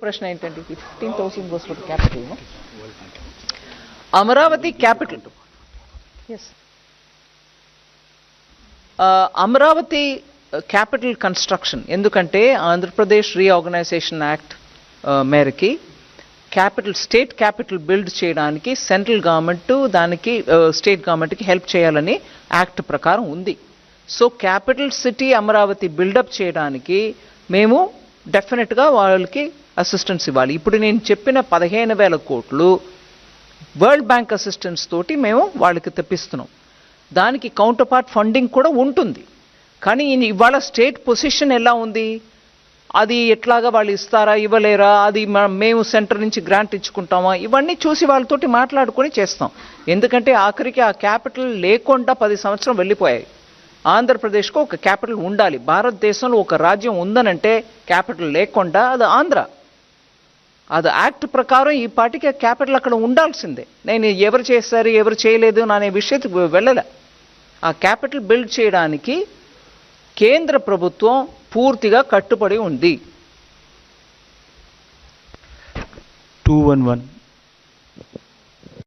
ప్రశ్న ఏంటంటే 15,000 goes for the capital, no? Amaravati capital, yes, Amaravati capital construction ఎందుకంటే ఆంధ్రప్రదేశ్ రీఆర్గనైజేషన్ యాక్ట్ మేరకి క్యాపిటల్, స్టేట్ క్యాపిటల్ బిల్డ్ చేయడానికి సెంట్రల్ గవర్నమెంట్ దానికి స్టేట్ గవర్నమెంట్కి హెల్ప్ చేయాలని యాక్ట్ ప్రకారం ఉంది. So capital city Amaravati build up చేయడానికి మేము డెఫినెట్గా వాళ్ళకి అసిస్టెన్స్ ఇవ్వాలి. ఇప్పుడు నేను చెప్పిన 15,000 కోట్లు వరల్డ్ బ్యాంక్ అసిస్టెన్స్ తోటి మేము వాళ్ళకి తెప్పిస్తున్నాం. దానికి కౌంటర్ పార్ట్ ఫండింగ్ కూడా ఉంటుంది. కానీ ఇవాళ స్టేట్ పొజిషన్ ఎలా ఉంది, అది ఎట్లాగా వాళ్ళు ఇస్తారా ఇవ్వలేరా, అది మేము సెంటర్ నుంచి గ్రాంట్ ఇచ్చుకుంటామా, ఇవన్నీ చూసి వాళ్ళతోటి మాట్లాడుకొని చేస్తాం. ఎందుకంటే ఆఖరికి ఆ క్యాపిటల్ లేకుండా 10 సంవత్సరం వెళ్ళిపోయాయి. ఆంధ్రప్రదేశ్కు ఒక క్యాపిటల్ ఉండాలి. భారతదేశంలో ఒక రాజ్యం ఉందనంటే క్యాపిటల్ లేకుండా అది ఆంధ్ర. అది యాక్ట్ ప్రకారం ఈ పార్టీకి క్యాపిటల్ అక్కడ ఉండాల్సిందే. నేను ఎవరు చేశారు ఎవరు చేయలేదు అనే విషయத்துக்கு వెళ్ళలే. ఆ క్యాపిటల్ బిల్డ్ చేయడానికి కేంద్ర ప్రభుత్వం పూర్తిగా కట్టుబడి ఉంది. 211